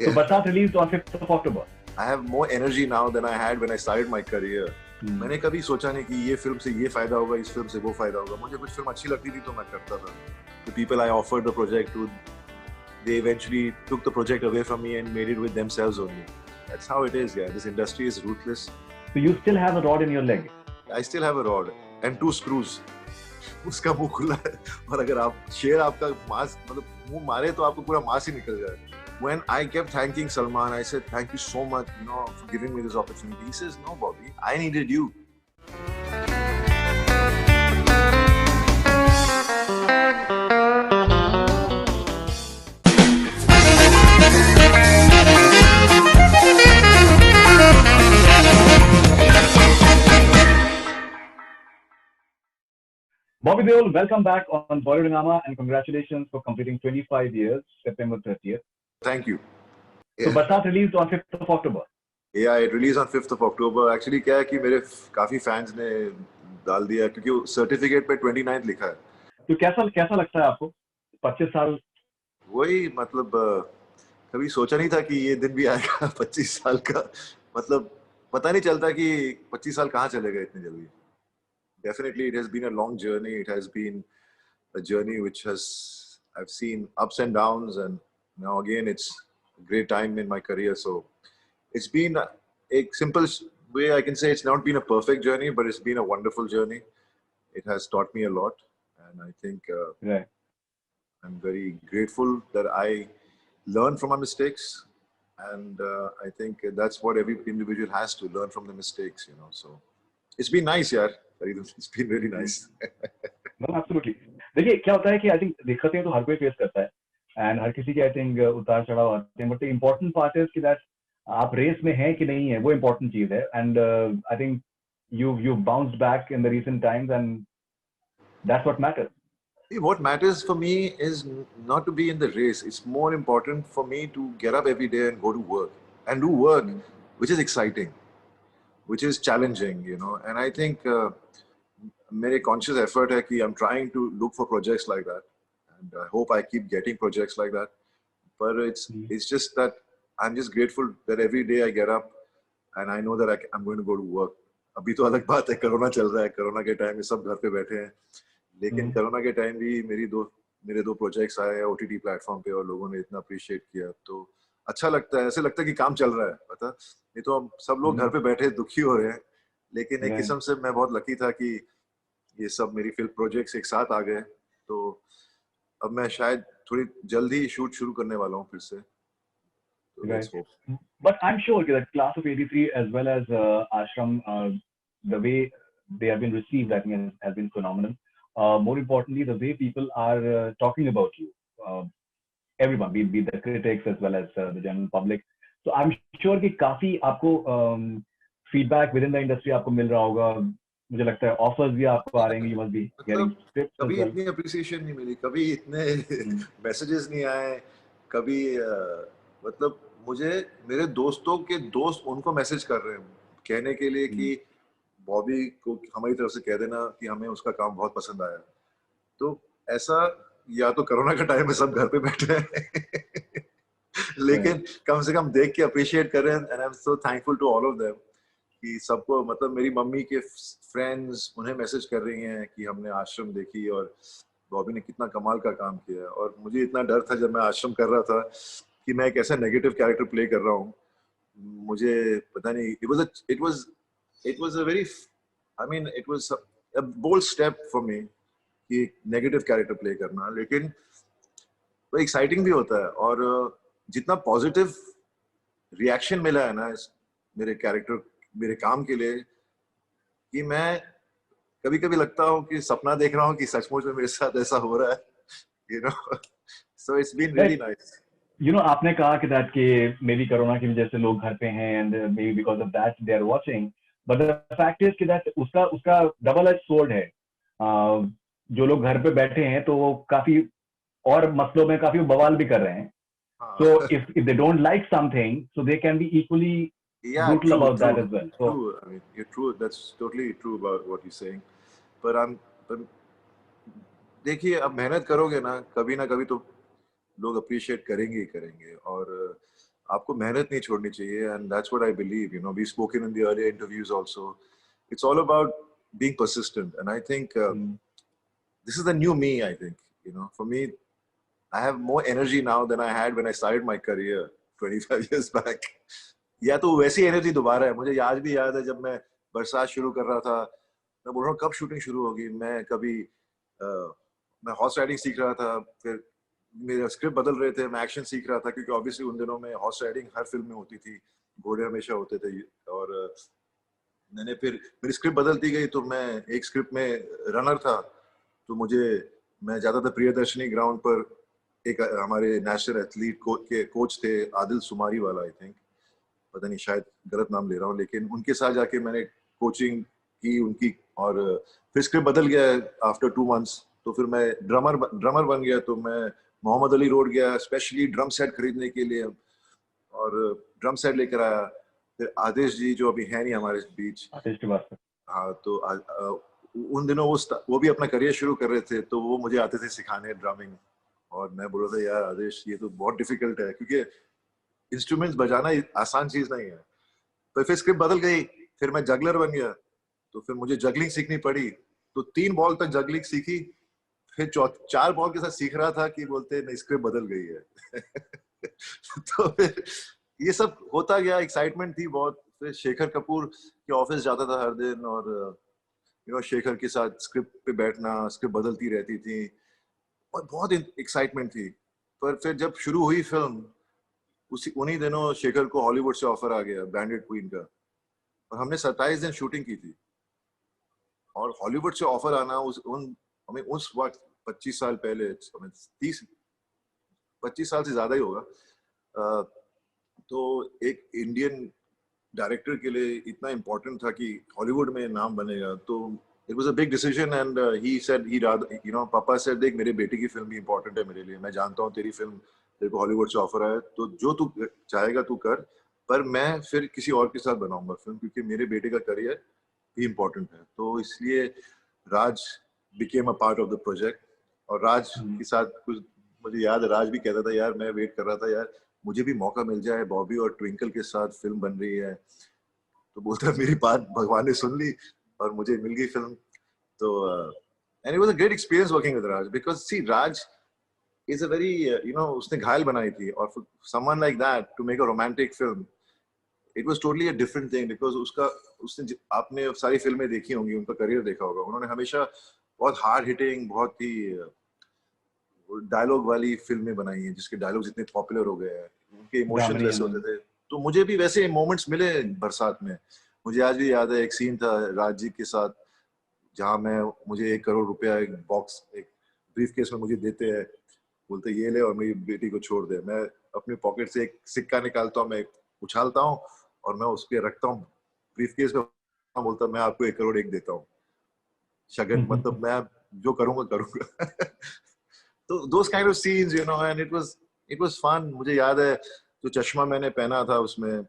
So Barsat released on 5th of October. I have more energy now than I had when I started my career. मैंने कभी सोचा नहीं कि ये film से ये फायदा होगा, इस फिल्म से वो फायदा होगा. मुझे कुछ फिल्म अच्छी लगती थी तो मैं करता था. The people I offered the project to, they eventually took the project away from me and made it with themselves only. That's how it is, yeah. This industry is ruthless. So you still have a rod in your leg? I still have a rod and 2 screws. उसका मुंह खुला है और अगर आप शेर आपका मांस मतलब मुंह मारे तो आपको पूरा मांस ही निकल जाए. When I kept thanking Salman, I said, "Thank you so much, for giving me this opportunity." He says, "No, Bobby, I needed you." Bobby Deol, welcome back on Bollywoodingama and congratulations for completing 25 years, September 30th. Thank you. So Barsat released on 5th of October. Yeah, it released on 5th of October. Actually क्या है कि मेरे काफी fans ने डाल दिया क्योंकि certificate पे 29th लिखा है. तो कैसा लगता है आपको 25 साल? वही मतलब कभी सोचा नहीं था कि ये दिन भी आएगा 25 साल का. मतलब पता नहीं चलता कि 25 साल कहाँ चले गए इतनी जल्दी. Definitely, it has been a long journey. It has been a journey which I've seen ups and downs, and now again, it's a great time in my career. So it's been a simple way I can say it's not been a perfect journey, but it's been a wonderful journey. It has taught me a lot, and I think Right. I'm very grateful that I learn from my mistakes, and I think that's what every individual has to learn from the mistakes. So it's been nice, yeah. It's been really nice. No, absolutely. देखिए क्या होता है कि I think दिक्कतें तो हर कोई face करता है एंड हर किसी के आई थिंक उतार चढ़ाव आते हैं, but the important part is कि दैट आप रेस में हैं कि नहीं है, वो इम्पोर्टेंट चीज है. And I think you bounced back in the recent times and that's what matters. What matters for me is not to be in the race. It's more important for me to get up every day and go to work and do work which is exciting, which is challenging, and I think मेरे conscious effort है कि I'm trying to look for projects like that, and I hope I keep getting projects like that. But it's just that I'm just grateful that every day I get up and I know that I'm going to go to work. अभी तो अलग बात है, corona चल रहा है. Corona के time में सब घर पे बैठे हैं, लेकिन कोरोना के टाइम भी मेरे दो प्रोजेक्ट्स आए OTT प्लेटफॉर्म पे और लोगों ने इतना अप्रिशिएट किया, तो अच्छा लगता है. ऐसे लगता है कि काम चल रहा है. पता नहीं तो हम सब लोग घर पे बैठे दुखी हो रहे हैं, लेकिन एक किस्म से मैं बहुत लकी था कि ये सब मेरी फिल्म प्रोजेक्ट्स एक साथ आ गए. तो अब मैं शायद थोड़ी जल्दी शूट शुरू करने वाला हूँ फिर से. Right. But I'm sure that class of 83 as well as Ashram, the way they have been received, I think has been phenomenal. More importantly, the way people are talking about you, everyone, be the critics as well as the general public. So I'm sure कि काफी आपको feedback within the industry आपको मिल रहा होगा. मुझे लगता है offers भी आपको आ रहे हैं. You must be getting scripts as कभी well. इतनी appreciation नहीं मिली, कभी इतने messages नहीं आए, कभी मतलब मुझे मेरे दोस्तों के दोस्त उनको मैसेज कर रहे हैं कहने के लिए कि बॉबी को हमारी तरफ से कह देना कि हमें उसका काम बहुत पसंद आया. तो ऐसा या तो कोरोना का टाइम में सब घर पे बैठे हैं लेकिन कम से कम देख के अप्रिशिएट कर रहे हैं. And I am so thankful to all of them कि सबको, मतलब मेरी मम्मी के फ्रेंड्स उन्हें मैसेज कर रही हैं कि हमने आश्रम देखी और बॉबी ने कितना कमाल का काम किया. और मुझे इतना डर था जब मैं आश्रम कर रहा था कि मैं एक ऐसा नेगेटिव कैरेक्टर प्ले कर रहा हूँ. मुझे पता नहीं, it was a very, I mean, it was a bold step for me कि नेगेटिव कैरेक्टर प्ले करना, लेकिन वो एक्साइटिंग भी होता है. और जितना पॉजिटिव रिएक्शन मिला है ना मेरे कैरेक्टर, मेरे काम के लिए, कि मैं कभी कभी लगता हूँ कि सपना देख रहा हूँ कि सचमुच में मेरे साथ ऐसा हो रहा है. So it's been really nice. आपने कहा कि दैट कि मे बी कोरोना की वजह से लोग घर पे हैं and maybe because of that they are watching, but the fact is कि दैट उसका डबल एज स्वॉर्ड है. जो लोग घर पे बैठे हैं तो वो काफी और मसलों में काफी बवाल भी कर रहे हैं. So if they don't like something, so they can be equally brutal about that as well. So true. I mean, you're true. That's totally true about what you're saying. But देखिए, अब मेहनत करोगे ना कभी तो लोग अप्रिशिएट करेंगे ही करेंगे. और आपको मेहनत नहीं छोड़नी चाहिए, and that's what I believe. You know, we've spoken in the earlier interviews also. It's all about being persistent, and I think this is the new me. I think, you know, for me, I have more energy now than I had when I started my career 25 years back. या तो वैसी energy दोबारा है. मुझे आज भी याद है जब मैं बरसात शुरू कर रहा था, मैं बोल रहा हूँ कब शूटिंग शुरू होगी. मैं हॉर्स राइडिंग सीख रहा था, फिर मेरे स्क्रिप्ट बदल रहे थे, मैं एक्शन सीख रहा था, क्योंकि ऑब्वियसली उन दिनों में हॉर्स राइडिंग हर फिल्म में होती थी, घोड़े हमेशा होते थे. और मैंने फिर मेरी स्क्रिप्ट बदलती गई, तो मैं एक स्क्रिप्ट में रनर था, तो मैं जाता था प्रियदर्शनी ग्राउंड पर. एक हमारे नेशनल एथलीट के कोच थे, आदिल सुमारी वाला, आई थिंक, पता नहीं शायद गलत नाम ले रहा हूँ, लेकिन उनके साथ जाके मैंने कोचिंग की उनकी. और फिर स्क्रिप्ट बदल गया आफ्टर 2 months, तो फिर मैं ड्रमर बन गया. तो मैं मोहम्मद अली रोड गया स्पेशली ड्रम सेट खरीदने के लिए, और ड्रम सेट लेकर आया. फिर आदेश जी जो अभी है नहीं हमारे बीच, हाँ, तो उन दिनों वो भी अपना करियर शुरू कर रहे थे, तो वो मुझे आते थे सिखाने ड्रमिंग. और मैं बोल रहा था यार आदेश ये तो बहुत डिफिकल्ट है, क्योंकि इंस्ट्रूमेंट्स बजाना आसान चीज नहीं है. तो फिर स्क्रिप्ट बदल गई, फिर मैं जगलर बन गया, तो फिर मुझे जगलिंग सीखनी पड़ी. तो 3 बॉल तक जगलिंग सीखी, फिर 4 बॉल के साथ सीख रहा था कि बोलते नहीं स्क्रिप्ट बदल गई है. तो फिर ये सब होता गया, एक्साइटमेंट थी बहुत. फिर शेखर कपूर के ऑफिस जाता था हर दिन, और यू नो शेखर के साथ स्क्रिप्ट पे बैठना, स्क्रिप्ट बदलती रहती थी, और बहुत एक्साइटमेंट थी. पर फिर जब शुरू हुई फिल्म, उन्हीं दिनों शेखर को हॉलीवुड से ऑफर आ गया बैंडेड क्वीन का, और हमने 27 दिन शूटिंग की थी. और हॉलीवुड से ऑफर आना हमें उस वक्त 25 साल पहले, 25 साल से ज्यादा ही होगा, तो एक इंडियन डायरेक्टर के लिए इतना इम्पोर्टेंट था कि हॉलीवुड में नाम बनेगा. तो it was a big decision, and he said you know पापा सेड देख मेरे बेटे की फिल्म भी इम्पोर्टेंट है मेरे लिए, मैं जानता हूँ तेरी फिल्म, तेरे को हॉलीवुड से ऑफर आया, तो जो तू चाहेगा तू कर, पर मैं फिर किसी और के साथ बनाऊंगा फिल्म, क्योंकि मेरे बेटे का करियर भी इम्पोर्टेंट है. तो इसलिए Raj became a part of the project. और राज के साथ कुछ, मुझे याद है राज भी कहता था यार मैं वेट कर रहा था यार मुझे भी मौका मिल जाए, बॉबी और ट्विंकल के साथ फिल्म बन रही है. तो बोलता मेरी बात भगवान ने सुन ली और मुझे मिल गई फिल्म. तो and it was a great experience working with Raj, because see Raj is a very you know, उसने घायल बनाई थी, और for someone like that to make a romantic film, it was totally a different thing. Because उसने, आपने सारी फिल्में देखी होंगी, उनका करियर देखा होगा, उन्होंने हमेशा बहुत हार्ड हिटिंग, बहुत ही डायलॉग वाली फिल्में बनाई हैं, जिसके डायलॉग्स इतने पॉपुलर हो गए हैं, उनके इमोशंस वैसे होते थे. तो मुझे भी वैसे मोमेंट्स मिले बरसात में. मुझे आज भी याद है एक सीन था राज जी के साथ, जहाँ मुझे 1 करोड़ रुपया एक बॉक्स, एक ब्रीफ केस में मुझे देते हैं, बोलते ये ले और मेरी बेटी को छोड़ दे. मैं अपने पॉकेट से एक सिक्का निकालता हूँ, मैं उछालता हूँ और मैं उसके रखता हूँ ब्रीफ केस में, बोलता मैं आपको 1 करोड़ एक देता हूँ. शगन, मतलब मैं जो करूँगा करूँगा. तो those kind of scenes, you know, and it was fun. मुझे याद है जो चश्मा मैंने पहना था उसमें,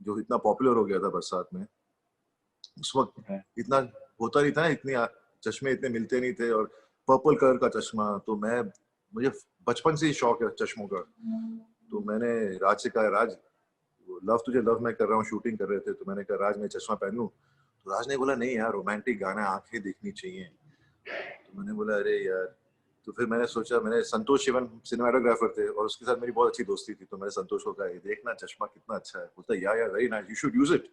जो इतना पॉपुलर हो गया था बरसात में, उस वक्त इतना होता नहीं था, इतने चश्मे इतने मिलते नहीं थे, और पर्पल कलर का चश्मा. तो मुझे बचपन से ही शौक है चश्मों का. तो मैंने राज से कहा राज तुझे लव मैं कर रहा हूँ, शूटिंग कर रहे थे, तो मैंने कहा राज मैं चश्मा पहन लूं. तो राज ने बोला नहीं यार रोमांटिक गाना, आंखें देखनी चाहिए. तो मैंने बोला अरे यार. तो फिर मैंने सोचा, मैंने संतोष शिवन सिनेमाटोग्राफर थे और उसके साथ मेरी बहुत अच्छी दोस्ती थी, तो मैंने संतोष को कहा देखना चश्मा कितना अच्छा है. बोलता यार very nice, you should use it.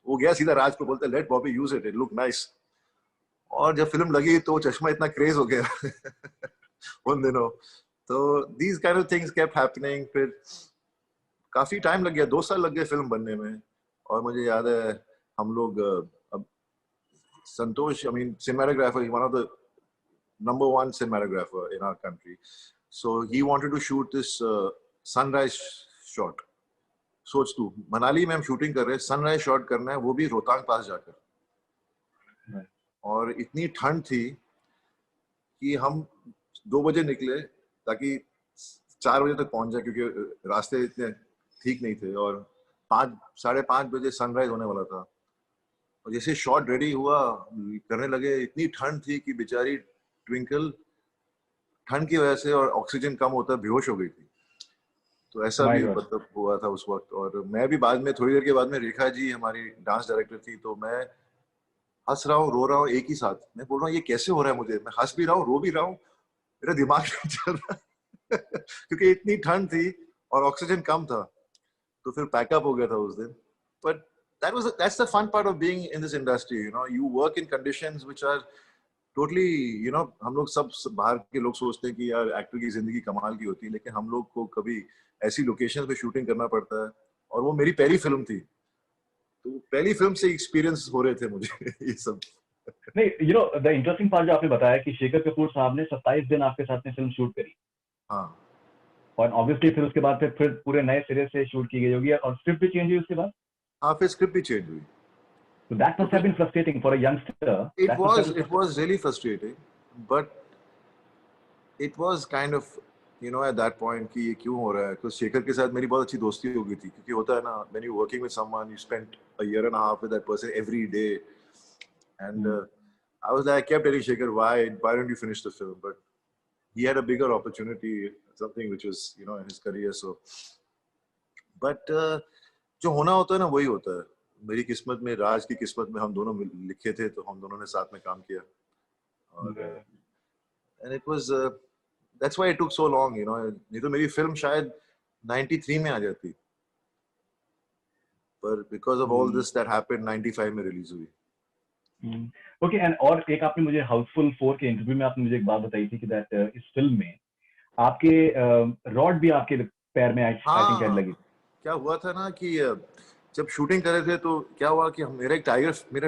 वो गया सीधा राज को, बोलता let Bobby use it look nice. और जब फिल्म लगी तो चश्मा इतना क्रेज हो गया उन दिनों. तो these kind of things kept happening. फिर काफी टाइम लग गया, 2 साल लग गए फिल्म बनने में. और मुझे याद है हम लोग, अब संतोष, I mean cinematographer, one of the number 1 cinematographer in our country, so he wanted to shoot this sunrise shot. सोच तू, मनाली में हम शूटिंग कर रहे हैं, सनराइज शॉट करना है, वो भी रोहतांग पास जाकर. और इतनी ठंड थी कि हम 2 बजे निकले ताकि 4 बजे तक पहुंच जाए, क्योंकि रास्ते इतने ठीक नहीं थे, और 5-5:30 बजे सनराइज होने वाला था. और जैसे शॉट रेडी हुआ, करने लगे, इतनी ठंड थी कि बेचारी ट्विंकल ठंड की वजह से और ऑक्सीजन कम होता बेहोश हो गई थी. तो ऐसा My भी God. मतलब हुआ था उस वक्त। और मैं भी बाद में, थोड़ी देर के बाद में, रेखा जी हमारी डांस डायरेक्टर थी, तो मैं हंस रहा हूँ रो रहा हूँ एक ही साथ। मैं बोल रहा हूँ ये कैसे हो रहा है मुझे, मैं हंस भी रहा हूँ रो भी रहा हूँ, मेरा दिमाग नहीं चल रहा क्योंकि इतनी ठंड थी और ऑक्सीजन कम था। तो फिर पैकअप हो गया था उस दिन। But that's the fun part of being in this industry, you know, you work in conditions which are totally, you know, हम लोग सब बाहर के लोग सोचते हैं कि यार एक्टर की जिंदगी कमाल की होती है, लेकिन हम लोग को कभी ऐसी लोकेशन पे शूटिंग करना पड़ता है। और वो मेरी पहली फिल्म थी, तो पहली फिल्म से एक्सपीरियंस हो रहे थे मुझे ये सब। नहीं, you know the interesting part जो आपने बताया कि शेखर कपूर साहब ने 27 दिन आपके साथ में फिल्म शूट करी, हाँ और ऑब्वियसली फिर उसके बाद फिर पूरे नए सिरे से शूट की गई होगी, और स्क्रिप्ट भी चेंज हुई उसके बाद। हाँ, फिर स्क्रिप्ट भी चेंज हुई। So that तो must have फिर been frustrating for a youngster. it That must have was been it frustrating. was really frustrating, but it was kind of, you know, at that point कि ये क्यों हो रहा है। तो शेखर के साथ मेरी बहुत अच्छी दोस्ती हो गई थी, क्योंकि होता है ना, when you working with someone, you spend a year and a half with that person every day, and I was like, I kept telling Shekhar, why don't you finish the film? But he had a bigger opportunity, something which was, you know, in his career. So, but जो होना होता है ना वही होता है। मेरी किस्मत में, राज की किस्मत में हम दोनों लिखे थे, तो हम दोनों ने साथ में काम किया। और and it was that's why it took so long, you know। नहीं तो मेरी फिल्म शायद 93 में आ जाती, पर because of all this that happened 95 में रिलीज हुई। ओके, एंड और एक आपने मुझे हाउसफुल 4 के इंटरव्यू में आपने मुझे एक बात बताई थी कि दैट इस फिल्म में आपके रॉड भी आपके पैर में आई थिंक हाँ, लगी। क्या हुआ था ना कि जब शूटिंग कर रहे थे तो क्या हुआ कि मेरा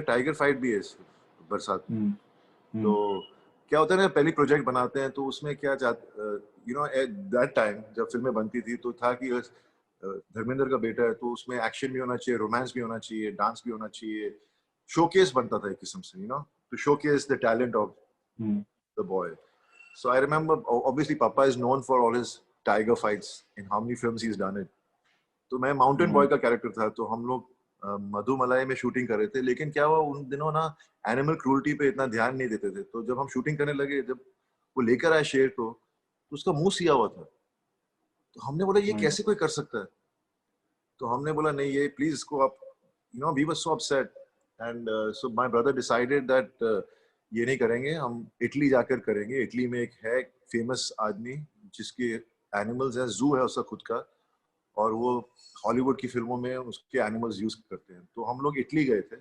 टाइगर फाइट भी है इस बरसात में। तो क्या होता है ना, पहली प्रोजेक्ट बनाते हैं तो उसमें क्या you know, at that time जब फिल्में बनती थी तो था कि धर्मेंद्र का बेटा है, तो उसमें एक्शन भी होना चाहिए, रोमांस भी होना चाहिए, डांस भी होना चाहिए, शोकेस बनता था एक किस्म से, you know, to showcase the talent of the boy. So I remember, obviously, Papa is known for all his tiger fights in how many films he's done it. तो मैं माउंटेन बॉय का character था, तो हम लोग मधुमलाई में shooting कर रहे थे। लेकिन क्या हुआ उन दिनों ना, एनिमल क्रूल्टी पे इतना ध्यान नहीं देते थे। तो जब हम शूटिंग करने लगे, जब वो लेकर आए शेर को, तो उसका मुंह सिया हुआ था। तो हमने बोला ये कैसे कोई कर सकता है। तो हमने बोला नहीं, ये प्लीज इसको आप, you know, we were so upset. And so my brother decided that ये नहीं करेंगे, हम इटली जाकर करेंगे। इटली में एक है फेमस आदमी जिसके एनिमल्स है, जू है उसका खुद का, और वो हॉलीवुड की फिल्मों में उसके एनिमल्स यूज करते हैं। तो हम लोग इटली गए थे,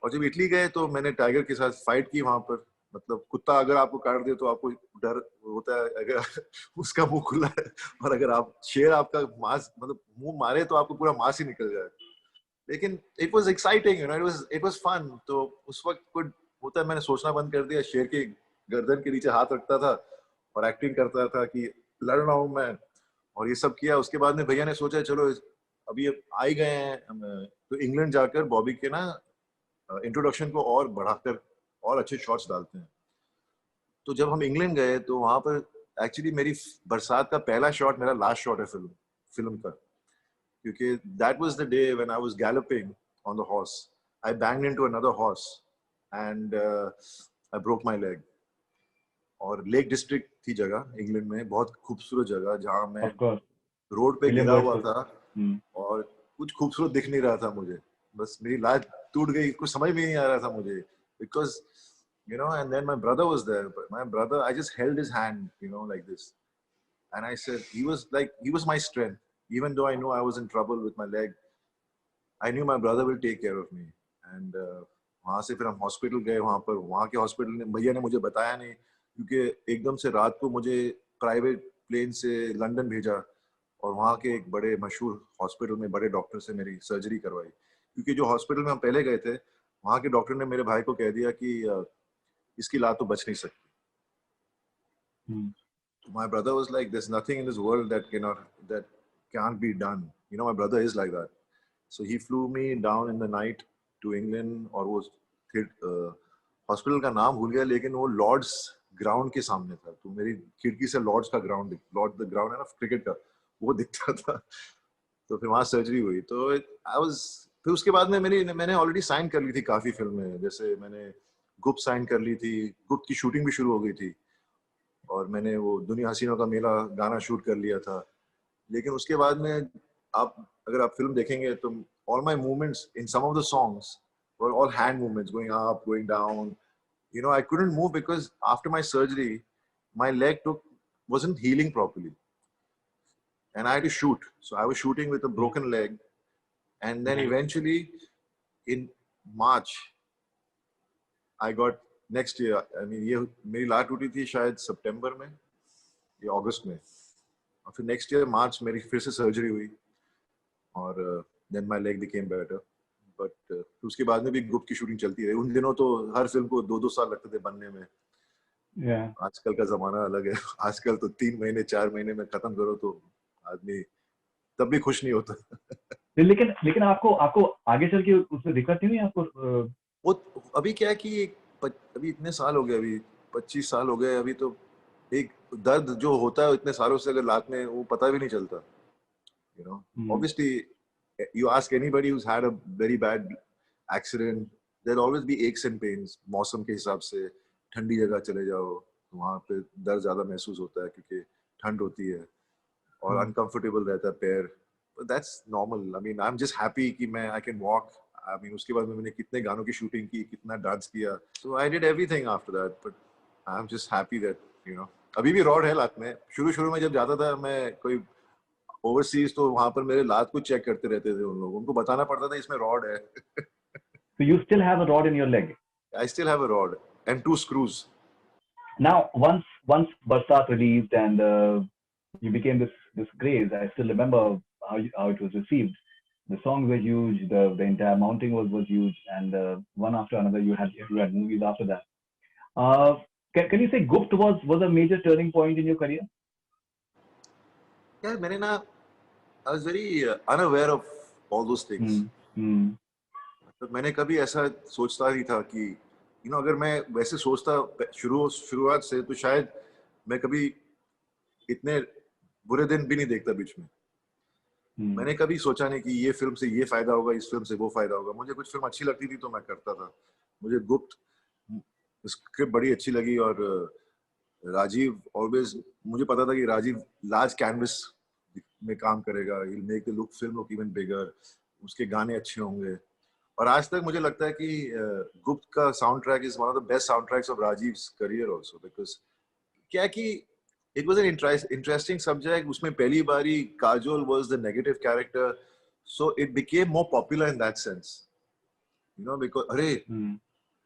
और जब इटली गए तो मैंने टाइगर के साथ फाइट की वहां पर। मतलब कुत्ता अगर आपको काट दे तो आपको डर होता है, अगर उसका मुंह खुला है, और अगर आप शेर आपका मांस, मतलब मुंह मारे, तो आपको पूरा मांस ही निकल जाए। लेकिन it was exciting, you know, it was fun. तो उस वक्त कुछ होता है, मैंने सोचना बंद कर दिया। शेर के गर्दन के नीचे हाथ रखता था और एक्टिंग करता था कि लड़ रहा हूं मैं, और ये सब किया। उसके बाद में भैया ने सोचा चलो अभी आ ही गए हैं तो इंग्लैंड जाकर बॉबी के ना इंट्रोडक्शन को और बढ़ाकर और अच्छे शॉट्स डालते हैं। तो जब हम इंग्लैंड गए तो वहां पर एक्चुअली मेरी बरसात का पहला शॉट मेरा लास्ट शॉट है फिल्म का, क्योंकि that was the day when I was galloping on the horse, I banged into another horse and I broke my leg. और लेक डिस्ट्रिक्ट थी जगह इंग्लैंड में, बहुत खूबसूरत जगह, जहां मैं ऑफ कोर्स, रोड पे विलियम गिरा हुआ वर्ड्सवर्थ। था और कुछ खूबसूरत दिख नहीं रहा था मुझे। बस मेरी लाज टूट गई, कुछ समझ में नहीं आ रहा था मुझे, because you know, and then my brother was there, but my brother, I just held his hand, you know, like this, and I said, he was my strength, even though I know I was in trouble with my leg, I knew my brother will take care of me। and वहां से फिर हम hospital गए। वहां पर वहां के hospital ने, भैया ने मुझे बताया नहीं, क्योंकि एकदम से रात को मुझे प्राइवेट प्लेन से लंदन भेजा, और वहाँ के एक बड़े मशहूर हॉस्पिटल में बड़े डॉक्टर से मेरी सर्जरी करवाई। क्योंकि जो हॉस्पिटल में हम पहले गए थे, वहाँ के डॉक्टर ने मेरे भाई को कह दिया कि इसकी लात तो बच नहीं सकती। My brother was like, there's nothing in this world that can't be done, you know, my brother is like that। So he flew me down in the night to England, और वो हॉस्पिटल का नाम भूल गया, लेकिन वो Lord's ground के सामने था। तो मेरी खिड़की से लॉर्ड्स का ग्राउंड, द ग्राउंड है ना क्रिकेट का, वो दिखता था। तो फिर वहाँ सर्जरी हुई। तो आई वाज, फिर उसके बाद में मैंने ऑलरेडी साइन कर ली थी काफी फिल्में। जैसे मैंने गुप्त साइन कर ली थी, गुप्त की शूटिंग भी शुरू हो गई थी, और मैंने वो दुनिया हसीनों का मेला गाना शूट कर लिया था। लेकिन उसके बाद में आप अगर आप फिल्म देखेंगे तो all my movements in some of the songs were all hand movements, going up, going down. You know, I couldn't move because after my surgery, my leg wasn't healing properly, and I had to shoot. So I was shooting with a broken leg, and then eventually in March, I got next year. I mean, ये मेरी लात टूटी थी शायद सितंबर में या अगस्त में, और फिर नेक्स्ट ईयर मार्च मेरी फिर से सर्जरी हुई, और then my leg became better. But उसके बाद में भी गुप्त की शूटिंग चलती रही. उन दिनों तो हर फिल्म को 2-2 साल लगते थे बनने में. आजकल का जमाना अलग है. आजकल तो 3 महीने 4 महीने में खत्म करो तो आदमी तब भी खुश नहीं होता. लेकिन आपको आगे चल के उसमें दिक्कत नहीं हुई आपको? वो अभी क्या है कि अभी इतने साल हो गए, अभी 25 साल हो गए, अभी तो एक दर्द जो होता है इतने सालों से अगर लात में, वो पता भी नहीं चलता. You know, obviously, you ask anybody who's had a very bad accident, there'll always be aches and pains. मौसम के हिसाब से ठंडी जगह चले जाओ, वहाँ पे दर्द ज्यादा महसूस होता है क्योंकि ठंड होती है और uncomfortable रहता है पैर. But that's normal. I mean, I'm just happy कि मैं I can walk. I mean, उसके बाद में मैंने कितने गानों की शूटिंग की, कितना डांस किया. So I did everything after that. But I'm just happy that, you know, अभी भी रॉड है लात में. शुरू में जब जाता था मैं कोई ओवरसीज, तो वहां पर मेरे लात को चेक करते रहते थे उन लोग. उनको बताना पड़ता था इसमें रॉड है. So you still have a rod in your leg? I still have a rod and 2 screws. Now, once Barsat released and you became this craze, I still remember how it was received. The songs were huge. The entire mounting was huge, and one after another you had movies after that. Can you say Gupt was a major turning point in your career? Yeah, मैंने ना, I was very unaware of all those things. तो मैंने कभी ऐसा सोचता नहीं था कि अगर मैं वैसे सोचता शुरुआत से, तो शायद मैं कभी इतने बुरे दिन भी नहीं देखता बीच में. मैंने कभी सोचा नहीं कि ये फिल्म से ये फायदा होगा, इस फिल्म से वो फायदा होगा. मुझे कुछ फिल्म अच्छी लगती थी तो मैं करता था. मुझे गुप्त स्क्रिप्ट बड़ी अच्छी लगी, और राजीव ऑलवेज, मुझे पता था कि राजीव लार्ज कैनवस में काम करेगा. he'll make the film look even bigger. उसके गाने अच्छे होंगे. और आज तक मुझे लगता है कि गुप्त का sound track is one of the best sound tracks of Rajiv's career also, because क्या कि it was an interesting subject. उसमें पहली बारी Kajol was the negative character, so it became more popular in that sense, because अरे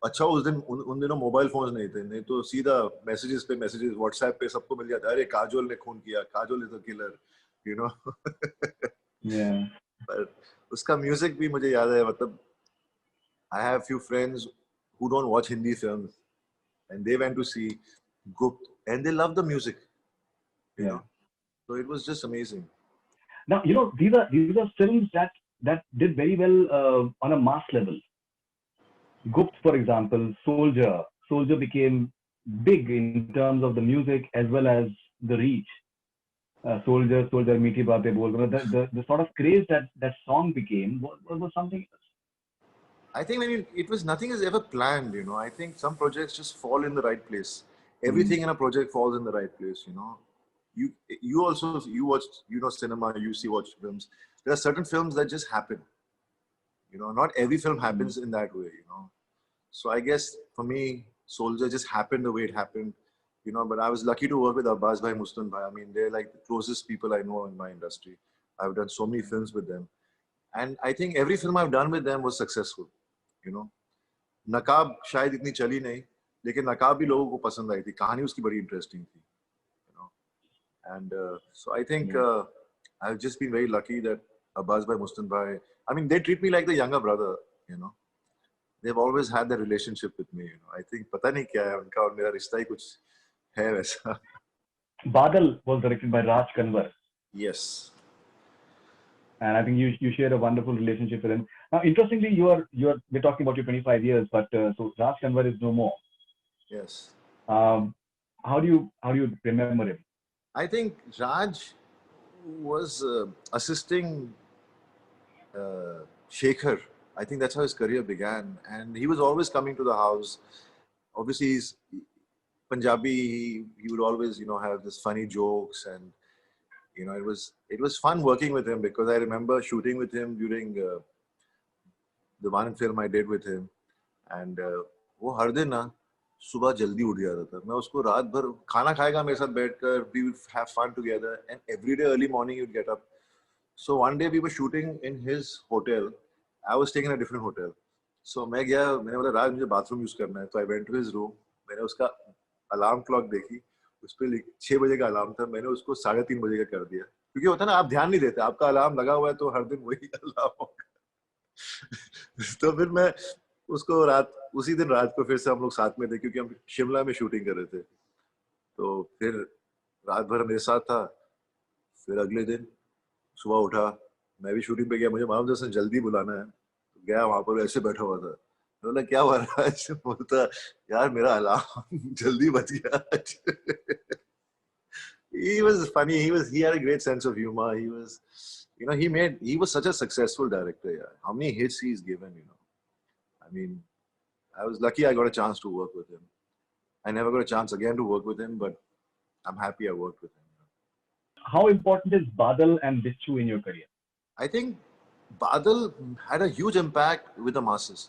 अच्छा, उन दिनों mobile phones नहीं थे, नहीं तो सीधा मैसेजेस व्हाट्सएप पे सबको मिल जाता है, अरे काजोल ने खून किया, काजोल इज द किलर, पर उसका म्यूजिक भी मुझे याद है. मतलब I have few friends who don't watch Hindi films, and they went to see Gupt, and they love the music, you know. So it was just amazing. Now, these are films that did very well on a mass level. Gupt, for example, Soldier became big in terms of the music as well as the reach. Soldier, Meethi Baatein Bol. The sort of craze that song became was something else. I think it was, nothing is ever planned, I think some projects just fall in the right place. Everything in a project falls in the right place, You also, you watch, cinema, you watch films. There are certain films that just happen. Not every film happens in that way, So I guess for me, Soldier just happened the way it happened, but I was lucky to work with Abbas Bhai, Mustan Bhai. I mean, they're like the closest people I know in my industry. I've done so many films with them. And I think every film I've done with them was successful. नकाब शायद इतनी चली नहीं, लेकिन नकाब भी लोगों को पसंद आई थी. कहानी उसकी बड़ी इंटरेस्टिंग थी, and so I think I've just been very lucky that Abbas Bhai, Mustan Bhai, I mean, they treat me like the younger brother, They've always had that relationship with me, I think पता नहीं क्या है उनका और मेरा रिश्ता ही कुछ है वैसा. Badal was directed by Raj Kanwar. Yes. And I think you share a wonderful relationship with him. Now, interestingly, we're talking about your 25 years, but so Raj Kanwar is no more. Yes. How do you remember him? I think Raj was assisting Shekhar. I think that's how his career began, and he was always coming to the house. Obviously, he's Punjabi. He would always, have this funny jokes, and You know, it was fun working with him because I remember shooting with him during the one film I did with him, and वो हर दिन ना सुबह जल्दी उठ जाता था. मैं उसको रात भर खाना खाएगा मेरे साथ बैठकर, we would have fun together, and every day early morning he'd get up. So one day we were shooting in his hotel. I was staying in a different hotel. So मैं गया, मैंने बोला राज मुझे बाथरूम यूज करना है. तो I went to his room. मैंने उसका अलार्म क्लॉक देखी, उस पर 6 बजे का अलार्म था. मैंने उसको 3:30 बजे का कर दिया, क्योंकि होता है ना आप ध्यान नहीं देते, आपका अलार्म लगा हुआ है तो हर दिन वही अलार्म होगा. तो फिर मैं उसको उसी दिन रात को फिर से हम लोग साथ में थे, क्योंकि हम शिमला में शूटिंग कर रहे थे. तो फिर रात भर मेरे साथ था. फिर अगले दिन सुबह उठा, मैं भी शूटिंग पे गया, मुझे मालूम था उसने जल्दी बुलाना है. तो गया, वहां पर ऐसे बैठा हुआ था. तो बोला क्या हुआ राज? बोलता यार मेरा अलार्म जल्दी बज गया. He was funny. He had a great sense of humor. He was, you know, he was such a successful director. Yeah. How many hits he's given, you know. I mean, I was lucky I got a chance to work with him. I never got a chance again to work with him, but I'm happy I worked with him. How important is Badal and Bichu in your career? I think Badal had a huge impact with the masses.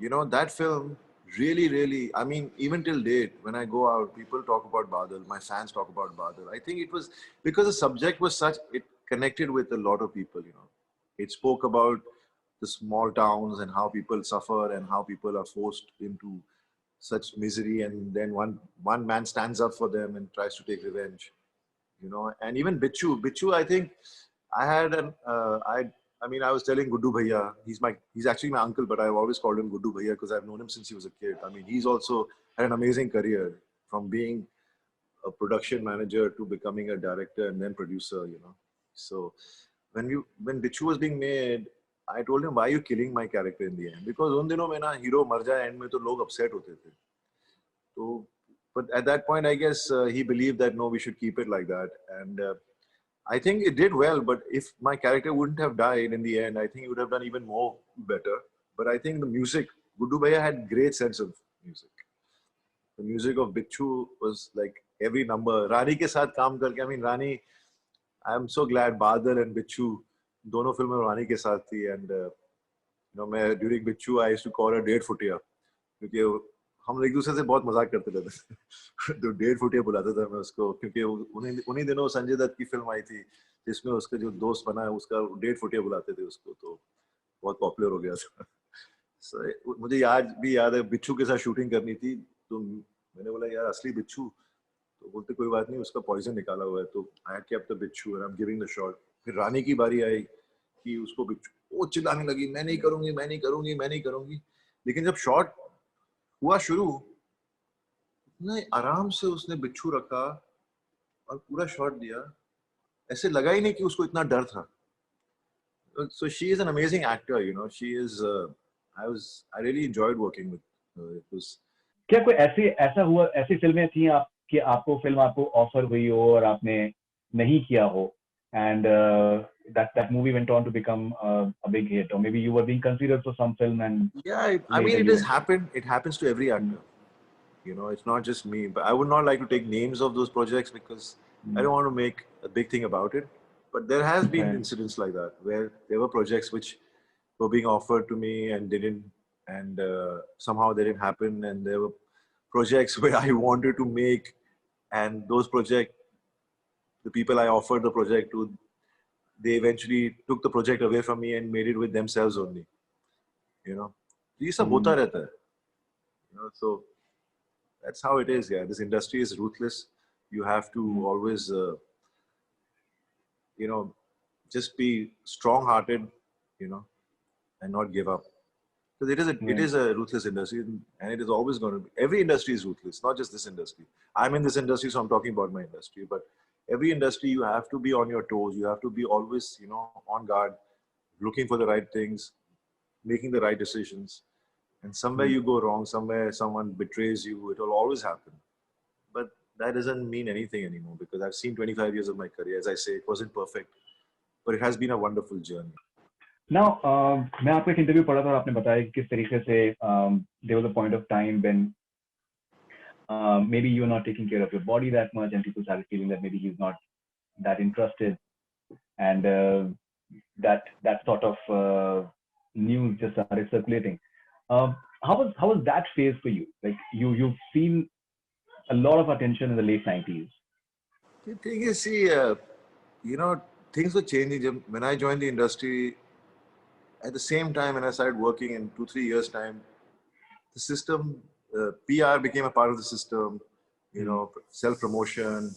You know, that film really, I mean, even till date, when I go out, people talk about Badal, my fans talk about Badal. I think it was because the subject was such, it connected with a lot of people, you know. It spoke about the small towns and how people suffer and how people are forced into such misery, and then one man stands up for them and tries to take revenge, you know. And even Bichu, I think I had an I mean, I was telling Guddu Bhaiya, he's actually my uncle, but I've always called him Guddu Bhaiya because I've known him since he was a kid. I mean, he's also had an amazing career, from being a production manager to becoming a director and then producer, you know. So when Bichu was being made, I told him, why are you killing my character in the end? Because उन दिनों में ना hero मर जाए end में तो लोग upset होते थे. तो but at that point, I guess he believed that no, we should keep it like that. And I think it did well, but if my character wouldn't have died in the end, I think he would have done even more better. But I think the music, Guddu Bhaiya had great sense of music. The music of Bichu was like every number. Rani ke saath kaam karke, I mean, Rani, I'm so glad Badal and Bichu, दोनों फिल्में Rani के साथ थी. And you know, मैं during Bichu, I used to call her डेढ़ फुटिया, क्योंकि हम एक दूसरे से बहुत मजाक करते रहते. तो डेढ़ फुटिया बुलाता था मैं उसको, क्योंकि उन्हीं दिनों संजय दत्त की फिल्म आई थी जिसमें उसका जो दोस्त बना है उसका डेढ़ फुटिया बुलाते थे उसको, तो बहुत पॉपुलर हो गया था. So, मुझे याद है बिच्छू के साथ शूटिंग करनी थी, तो मैंने बोला यार असली बिच्छू, तो बोलते कोई बात नहीं, उसका पॉइजन निकाला हुआ है. तो आई केप्ट द बिच्छू and I am giving the shot. फिर रानी की बारी आई कि उसको बिच्छू, वो चिल्लाने लगी, मैं नहीं करूंगी, मैं नहीं करूंगी, मैं नहीं करूंगी. लेकिन जब शॉट हुआ शुरू, इतने आराम से उसने बिच्छू रखा और पूरा शॉट दिया, ऐसे लगा ही नहीं कि उसको इतना डर था. So she is an amazing actor, you know. She is. I really enjoyed working with her. It was. क्या कोई ऐसी फिल्में थी आप कि आपको फिल्म आपको ऑफर हुई हो और आपने नहीं किया हो, and that movie went on to become a big hit, or maybe you were being considered for some film and Yeah, I mean, it has happened. It happens to every actor. You know, it's not just me. But I would not like to take names of those projects because I don't want to make a big thing about it. But there has been incidents like that where there were projects which were being offered to me and didn't, and somehow they didn't happen. And there were projects where I wanted to make, and those projects, the people I offered the project to, they eventually took the project away from me and made it with themselves only. You know, ये सब होता रहता है. You know, so that's how it is. Yeah, this industry is ruthless. You have to always, you know, just be strong-hearted, you know, and not give up. Because it is a ruthless industry, and it is always going to be. Every industry is ruthless, not just this industry. I'm in this industry, so I'm talking about my industry. But every industry, you have to be on your toes. You have to be always, you know, on guard, looking for the right things, making the right decisions. And somewhere you go wrong, somewhere someone betrays you, it will always happen. But that doesn't mean anything anymore, because I've seen 25 years of my career. As I say, it wasn't perfect, but it has been a wonderful journey. Now, मैं आपका एक interview पढ़ा था और आपने बताया कि किस तरीके से there was a point of time when maybe you were not taking care of your body that much and people started feeling that maybe he's not that interested, and that sort of news just started circulating. How was that phase for you? Like you've seen a lot of attention in the late 90s. The thing is, see, you know, things were changing. When I joined the industry, at the same time, when I started working in 2-3 years' time, the system, PR became a part of the system. You know, self-promotion.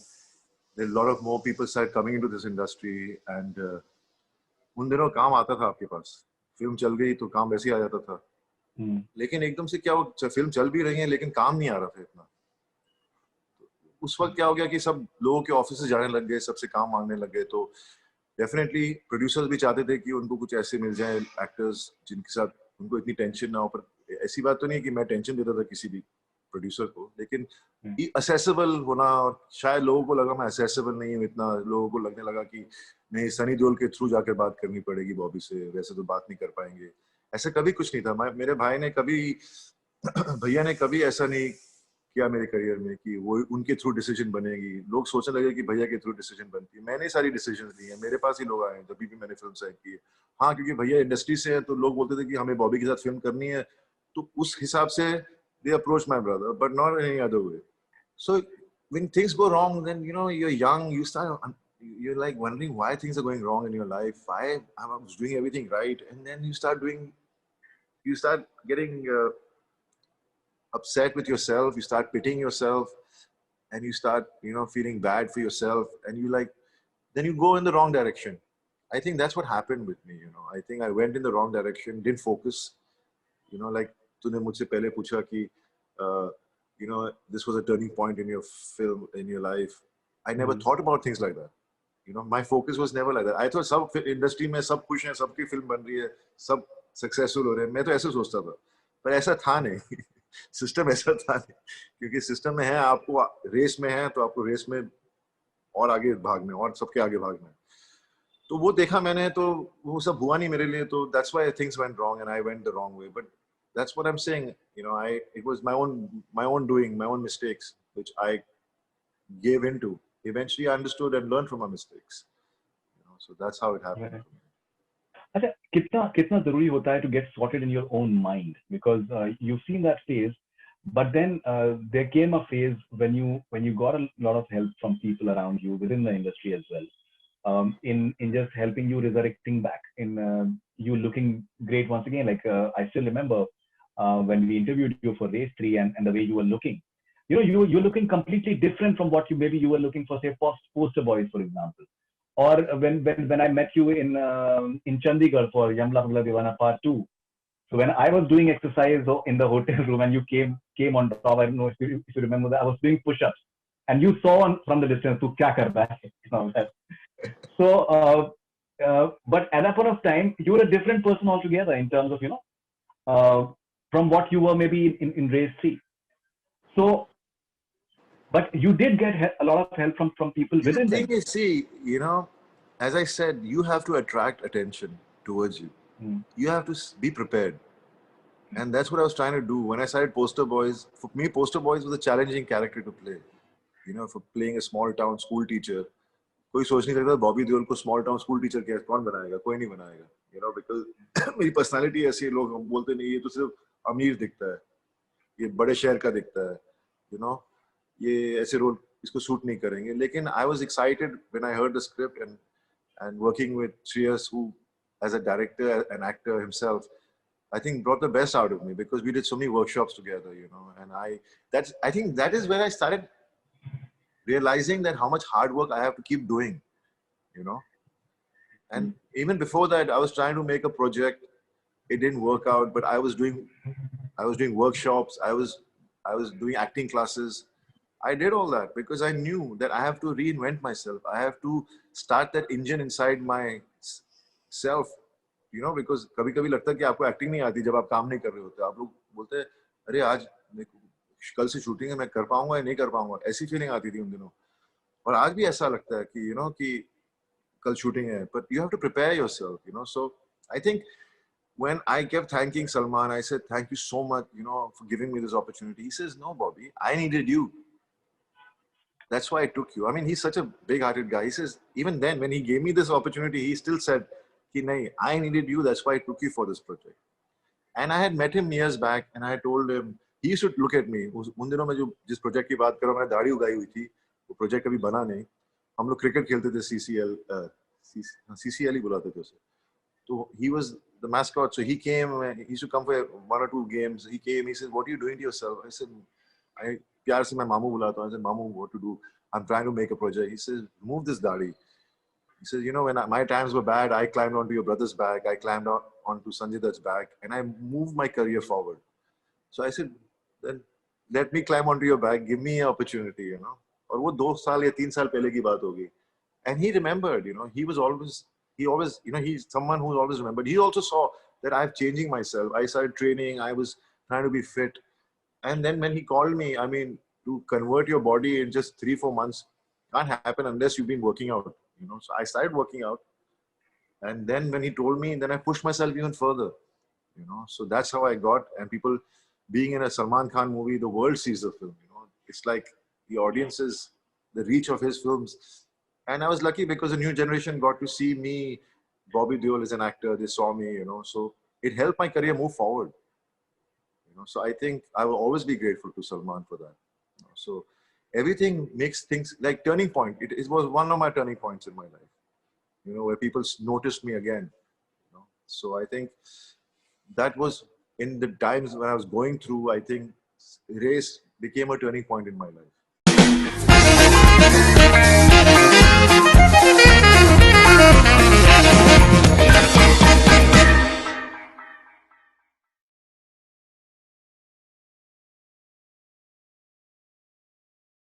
A lot of more people started coming into this industry, and उन दिनों काम आता था आपके पास, film चल गई तो काम वैसे ही आ जाता था. लेकिन एकदम से क्या हो, फिल्म चल भी रही है लेकिन काम नहीं आ रहा था इतना. उस वक्त क्या हो गया कि सब लोगों के ऑफिस जाने लग गए, सबसे काम मांगने लग गए. तो डेफिनेटली प्रोड्यूसर्स भी चाहते थे कि उनको कुछ ऐसे मिल जाए एक्टर्स जिनके साथ उनको इतनी टेंशन ना हो. पर ऐसी बात तो नहीं कि मैं टेंशन देता था किसी भी प्रोड्यूसर को, लेकिन असेसेबल होना, और शायद लोगों को लगा मैं असेसेबल नहीं हूँ इतना. लोगों को लगने लगा कि नहीं, सनी देओल के थ्रू जाकर बात करनी पड़ेगी बॉबी से, वैसे तो बात नहीं कर पाएंगे. ऐसा कभी कुछ नहीं था. मेरे भाई ने कभी भैया ने कभी ऐसा नहीं किया मेरे करियर में कि वो उनके थ्रू डिसीजन बनेगी. लोग सोचने लगे कि भैया के थ्रू डिसीजन बनती है. मैंने सारी डिसीजन ली है, मेरे पास ही लोग आए जब भी मैंने फिल्म साइन की है. हाँ, क्योंकि भैया इंडस्ट्री से है तो लोग बोलते थे कि हमें बॉबी के साथ फिल्म करनी है, तो उस हिसाब से they approach my brother, but not in any other way. So when things go wrong, then you know you're young, you're like wondering why things are going wrong in your life. Why I was doing everything right, and then you start getting upset with yourself. You start pitying yourself, and you start feeling bad for yourself, and then you go in the wrong direction. I think that's what happened with me. I think I went in the wrong direction, didn't focus. Like तूने मुझसे पहले पूछा कि this was a turning point in your film, in your life. I never thought about things like that. My focus was never like that. I thought सब industry में सब खुश हैं, सबकी फिल्म बन रही है, सब सक्सेसफुल हो रहे हैं. मैं तो ऐसे सोचता था, पर ऐसा था नहीं. सिस्टम ऐसा था नहीं, क्योंकि सिस्टम में है, आपको रेस में है तो आपको रेस में और आगे भागना है और सबके आगे भागना है. तो वो देखा मैंने, तो वो सब हुआ नहीं मेरे लिए. तो that's why things went wrong and I went the wrong way. But that's what I'm saying. It was my own doing, my own mistakes, which I gave into. Eventually, I understood and learned from my mistakes. So that's how it happened. Right. अच्छा, कितना जरूरी होता है to get sorted in your own mind, because you've seen that phase, but then there came a phase when you got a lot of help from people around you within the industry as well, in just helping you resurrecting back, in you looking great once again. Like I still remember when we interviewed you for Race 3, and the way you were looking. You're looking completely different from what you were looking for, say, Poster Boys, for example. Or when I met you in Chandigarh for Yamla Pagla Divana Part 2. So when I was doing exercise in the hotel room and you came on top, I don't know if you remember that, I was doing push-ups, and you saw from the distance, "Tu kya kar raha hai?" So, but at that point of time, you were a different person altogether in terms of from what you were maybe in Race 3. So, but you did get a lot of help from people within them. The thing is, see, as I said, you have to attract attention towards you. You have to be prepared. And that's what I was trying to do. When I started Poster Boys, for me, Poster Boys was a challenging character to play. For playing a small town school teacher. कोई सोच नहीं सकता बॉबी देओल को small town school teacher क्या कौन बनाएगा, कोई नहीं बनाएगा. बिकॉज मेरी पर्सनालिटी ऐसी है, लोग बोलते नहीं, ये तो सिर्फ अमीर दिखता है, ये बड़े शहर का दिखता है, ये ऐसे रोल इसको सूट नहीं करेंगे. लेकिन I was excited when I heard the script and working with Shreyas, who as a director and actor himself, I think brought the best out of me, because we did so many workshops together, and I think that is where I started realizing that how much hard work I have to keep doing, and even before that, I was trying to make a project. It didn't work out, but I was doing workshops. I was doing acting classes. I did all that because I knew that I have to reinvent myself. I have to start that engine inside myself, because कभी-कभी लगता है कि आपको acting नहीं आती जब आप काम नहीं कर रहे होते. आप लोग बोलते हैं, अरे आज कल से शूटिंग है, मैं कर पाऊंगा या नहीं कर पाऊंगा, ऐसी फीलिंग आती थी उन दिनों. और आज भी ऐसा लगता है कि कि कल शूटिंग है, but you have to prepare yourself, So I think when I kept thanking Salman, I said, thank you so much, for giving me this opportunity. He says, no, Bobby, I needed you. that's why I took you. I mean, he's such a big-hearted guy. He says, even then, when he gave me this opportunity, he still said, Ki, nahi, I needed you. That's why I took you for this project. And I had met him years back, and I told him, he used to look at me. उन दिनों में जो जिस project की बात करो, मैंने दाढ़ी उगाई हुई थी. वो प्रोजेक्ट कभी बना नहीं. हम लोग क्रिकेट खेलते थे CCL ही बुलाते थे उसे. So he was the mascot. So he came. He used to come for 1 or 2 games. He came. He said, "What are you doing to yourself?" I said, "I प्यार से मैं मामू बुलाता हूँ." I said, "Mamu, what to do? I'm trying to make a project." He says, "Remove this दाढ़ी." He says, "You know, when my times were bad, I climbed onto your brother's back. I climbed onto Sanjay Dutt's back, and I moved my career forward." So I said, "Then let me climb onto your back. Give me an opportunity, you know." और वो 2 साल या 3 साल पहले की बात होगी. And he remembered, you know, he always, you know, he's someone who's always remembered. He also saw that I'm changing myself. I started training. I was trying to be fit. And then when he called me, I mean, to convert your body in just 3-4 months can't happen unless you've been working out, you know. So I started working out. And then when he told me, then I pushed myself even further, you know. So that's how I got. And people being in a Salman Khan movie, the world sees the film, you know. It's like the audiences, the reach of his films. And I was lucky because the new generation got to see me. Bobby Deol is an actor. They saw me, you know. So it helped my career move forward. You know, so I think I will always be grateful to Salman for that. You know, so everything makes things like turning point. It was one of my turning points in my life. You know, where people noticed me again. You know, so I think that was in the times when I was going through. I think race became a turning point in my life.